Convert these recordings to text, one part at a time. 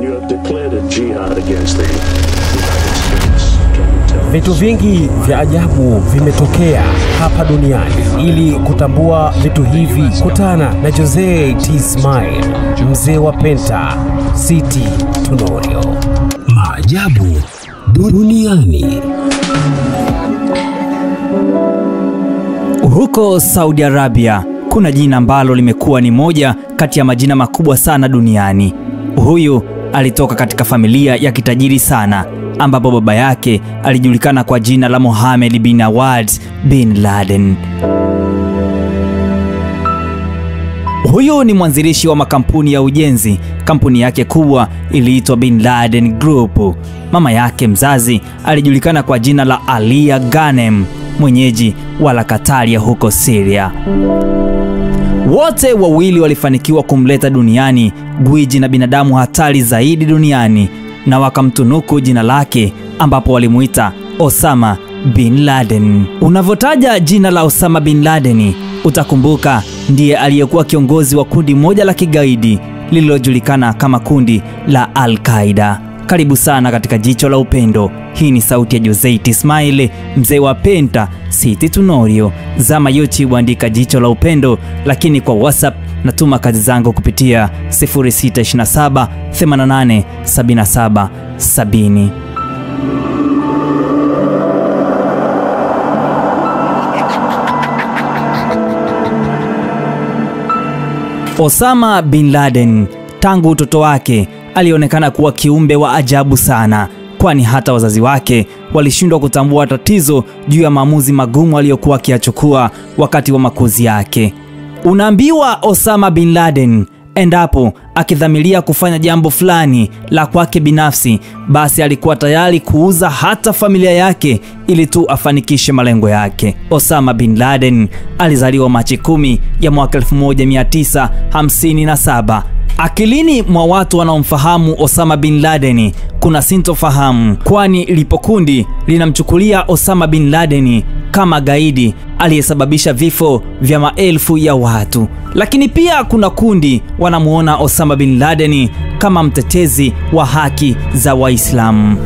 You have declared a jihad against the United States. Vitu vingi vya ajabu vimetokea hapa duniani. Ili kutambua vitu hivi, kutana na Jose T. Ismail, mzee wa Penta, City Tunorio. Maajabu duniani. Huko Saudi Arabia kuna jina ambalo limekuwa ni moja kati ya majina makubwa sana duniani. Huyu alitoka katika familia ya kitajiri sana, ambapo baba yake alijulikana kwa jina la Mohammed bin Awad bin Laden. Huyu ni mwanzilishi wa makampuni ya ujenzi. Kampuni yake kubwa iliitwa Bin Laden Group. Mama yake mzazi alijulikana kwa jina la Alia Ghanem, mwenyeji wa Lakataria huko Syria. Wote wawili walifanikiwa kumleta duniani gwiji na binadamu hatari zaidi duniani, na wakamtunuku jina lake, ambapo walimuita Osama bin Laden. Unavotaja jina la Osama bin Laden, utakumbuka ndiye aliyekuwa kiongozi wa kundi moja la kigaidi lililojulikana kama kundi la Al-Qaeda. Karibu sana katika Jicho la Upendo. Hii ni sauti ya Jose T. Ismail, mzee wa Penta, City Tunorio. Zama YouTube andika Jicho la Upendo, lakini kwa WhatsApp natuma kazi zangu kupitia 0627 88 77 70. Osama bin Laden tangu utoto wake alionekana kuwa kiumbe wa ajabu sana, kwani hata wazazi wake walishindwa kutambua tatizo juu ya maamuzi magumu aliyokuwa akiyachukua wakati wa makuzi yake. Unaambiwa Osama bin Laden endapo akidhamiria kufanya jambo fulani la kwake binafsi, basi alikuwa tayari kuuza hata familia yake ili tu afanikishe malengo yake. Osama bin Laden alizaliwa Machi 10 ya mwaka 1957. Akilini mwa watu wanaomfahamu Osama bin Laden kuna sintofahamu, kwani lipo kundi linamchukulia Osama bin Laden kama gaidi aliyesababisha vifo vya maelfu ya watu. Lakini pia kuna kundi wanamuona Osama bin Laden kama mtetezi wa haki za Waislamu.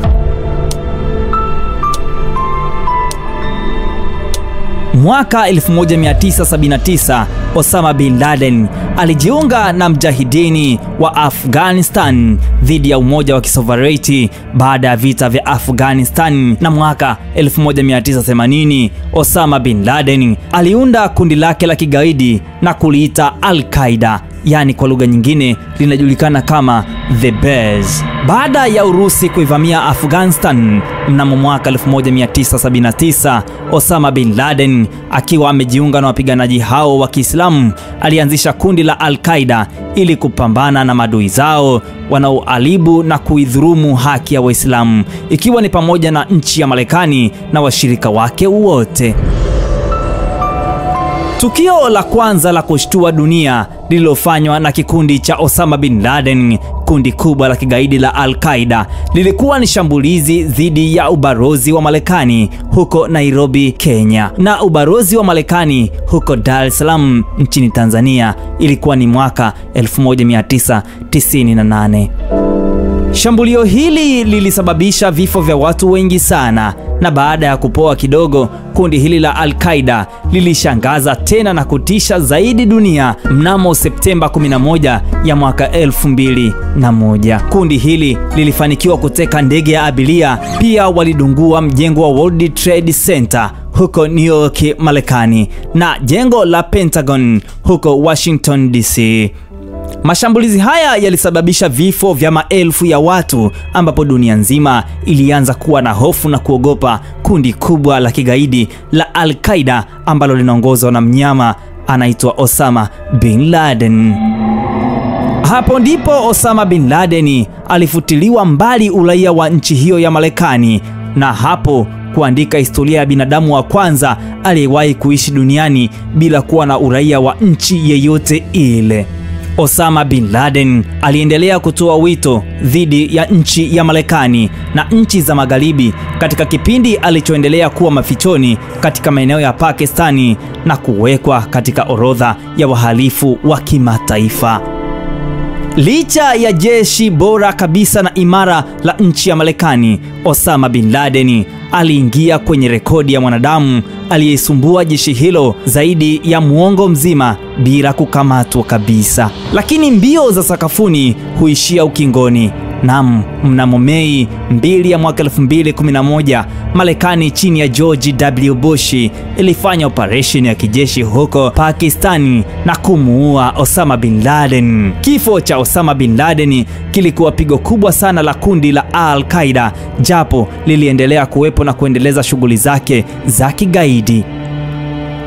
Mwaka 1979 Osama bin Laden alijiunga na mjahidini wa Afghanistan dhidi ya Umoja wa Kisovieti baada ya vita vya Afghanistan, na mwaka 1980 Osama bin Laden aliunda kundi lake la kigaidi na kuliita Al-Qaeda, yani kwa lugha nyingine linajulikana kama The Bears. Baada ya Urusi kuivamia Afghanistan mnamo mwaka 1979, Osama bin Laden akiwa amejiunga na wapiganaji hao wa Kiislamu alianzisha kundi la Al-Qaeda ili kupambana na maadui zao wanaoharibu na kuidhulumu haki ya Waislamu, ikiwa ni pamoja na nchi ya Marekani na washirika wake wote. Tukio la kwanza la kushtua dunia lililofanywa na kikundi cha Osama bin Laden, kundi kubwa la kigaidi la Al-Qaeda, lilikuwa ni shambulizi dhidi ya ubalozi wa Marekani huko Nairobi, Kenya, na ubalozi wa Marekani huko Dar es Salaam nchini Tanzania. Ilikuwa ni mwaka 1998. Shambulio hili lilisababisha vifo vya watu wengi sana, na baada ya kupoa kidogo, kundi hili la Al-Qaeda lilishangaza tena na kutisha zaidi dunia mnamo Septemba 11 ya mwaka 2001. Kundi hili lilifanikiwa kuteka ndege ya abiria, pia walidungua mjengo wa World Trade Center huko New York, Marekani, na jengo la Pentagon huko Washington DC. Mashambulizi haya yalisababisha vifo vya maelfu ya watu, ambapo dunia nzima ilianza kuwa na hofu na kuogopa kundi kubwa la kigaidi la Al-Qaeda ambalo linaongozwa na mnyama anaitwa Osama bin Laden. Hapo ndipo Osama bin Laden alifutiliwa mbali uraia wa nchi hiyo ya Marekani, na hapo kuandika historia ya binadamu wa kwanza aliyewahi kuishi duniani bila kuwa na uraia wa nchi yeyote ile. Osama bin Laden aliendelea kutoa wito dhidi ya nchi ya Marekani na nchi za Magharibi katika kipindi alichoendelea kuwa mafichoni katika maeneo ya Pakistani na kuwekwa katika orodha ya wahalifu wa kimataifa. Licha ya jeshi bora kabisa na imara la nchi ya Marekani, Osama bin Laden aliingia kwenye rekodi ya mwanadamu aliyesumbua jeshi hilo zaidi ya muongo mzima bila kukamatwa kabisa. Lakini mbio za sakafuni huishia ukingoni. Mnamo Mei 2 ya mwaka 2011, Marekani chini ya George W. Bush ilifanya operation ya kijeshi huko Pakistani na kumuua Osama bin Laden. Kifo cha Osama bin Laden kilikuwa pigo kubwa sana la kundi la Al-Qaeda, japo liliendelea kuwepo na kuendeleza shughuli zake za kigaidi.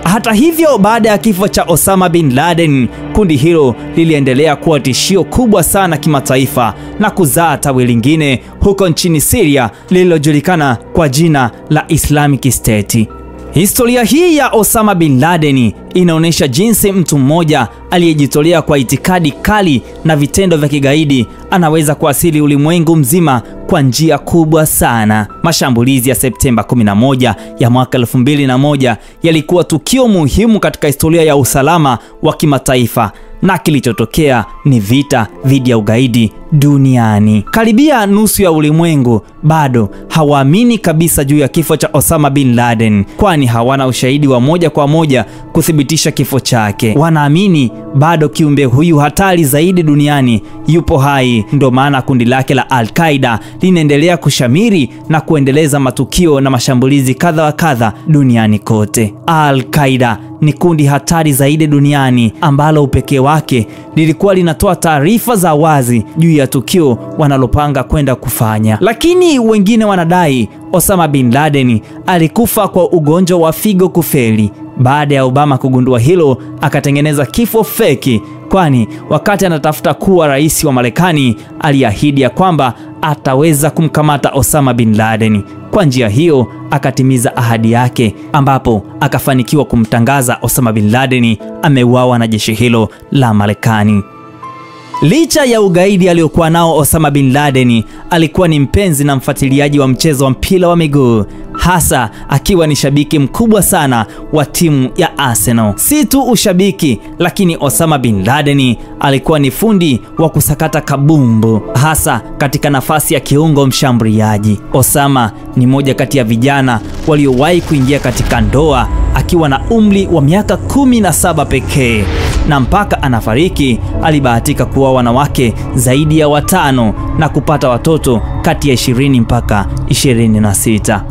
Hata hivyo, baada ya kifo cha Osama bin Laden, kundi hilo liliendelea kuwa tishio kubwa sana kimataifa na kuzaa tawi lingine huko nchini Syria lililojulikana kwa jina la Islamic State. Historia hii ya Osama bin Laden inaonyesha jinsi mtu mmoja aliyejitolea kwa itikadi kali na vitendo vya kigaidi anaweza kuasili ulimwengu mzima kwa njia kubwa sana. Mashambulizi ya Septemba 11 ya mwaka 2001 yalikuwa tukio muhimu katika historia ya usalama wa kimataifa, na kilichotokea ni vita dhidi ya ugaidi duniani. Karibia nusu ya ulimwengu bado hawaamini kabisa juu ya kifo cha Osama bin Laden, kwani hawana ushahidi wa moja kwa moja kuthibitisha kifo chake. Wanaamini bado kiumbe huyu hatari zaidi duniani yupo hai. Ndio maana kundi lake la Al-Qaeda linaendelea kushamiri na kuendeleza matukio na mashambulizi kadha wa kadha duniani kote. Al-Qaeda ni kundi hatari zaidi duniani ambalo upekee wake lilikuwa linatoa taarifa za wazi juu ya tukio wanalopanga kwenda kufanya. Lakini wengine wanadai Osama bin Laden alikufa kwa ugonjwa wa figo kufeli. Baada ya Obama kugundua hilo, akatengeneza kifo feki, kwani wakati anatafuta kuwa rais wa Marekani aliahidi ya kwamba ataweza kumkamata Osama bin Laden. Kwa njia hiyo akatimiza ahadi yake, ambapo akafanikiwa kumtangaza Osama bin Laden ameuawa na jeshi hilo la Marekani. Licha ya ugaidi aliokuwa nao, Osama bin Laden alikuwa ni mpenzi na mfuatiliaji wa mchezo wa mpira wa miguu, hasa akiwa ni shabiki mkubwa sana wa timu ya Arsenal. Si tu ushabiki, lakini Osama bin Laden alikuwa ni fundi wa kusakata kabumbu, hasa katika nafasi ya kiungo mshambuliaji. Osama ni moja kati ya vijana waliowahi kuingia katika ndoa akiwa na umri wa miaka 17 pekee, na mpaka anafariki alibahatika kuoa wanawake zaidi ya 5 na kupata watoto kati ya 20 mpaka 26.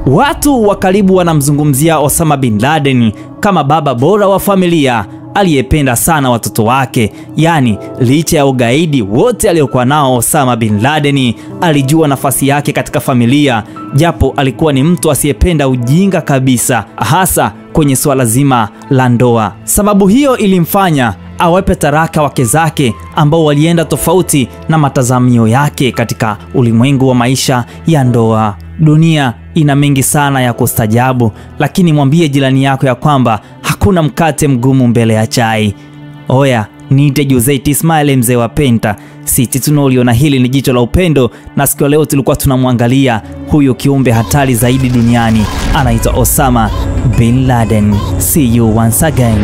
Watu wa karibu wanamzungumzia Osama bin Laden kama baba bora wa familia aliyependa sana watoto wake. Yani, licha ya ugaidi wote aliokuwa nao, Osama bin Laden alijua nafasi yake katika familia, japo alikuwa ni mtu asiyependa ujinga kabisa, hasa kwenye swala zima la ndoa. Sababu hiyo ilimfanya awape taraka wake zake ambao walienda tofauti na matazamio yake katika ulimwengu wa maisha ya ndoa. Dunia ina mengi sana ya kustajabu, lakini mwambie jirani yako ya kwamba hakuna mkate mgumu mbele ya chai. Oya, niite Jose T Smile, mzee wa Penta. Sisi tunaoliona hili ni jicho la upendo, na siku leo tulikuwa tunamwangalia huyo kiumbe hatari zaidi duniani, anaitwa Osama bin Laden. See you once again.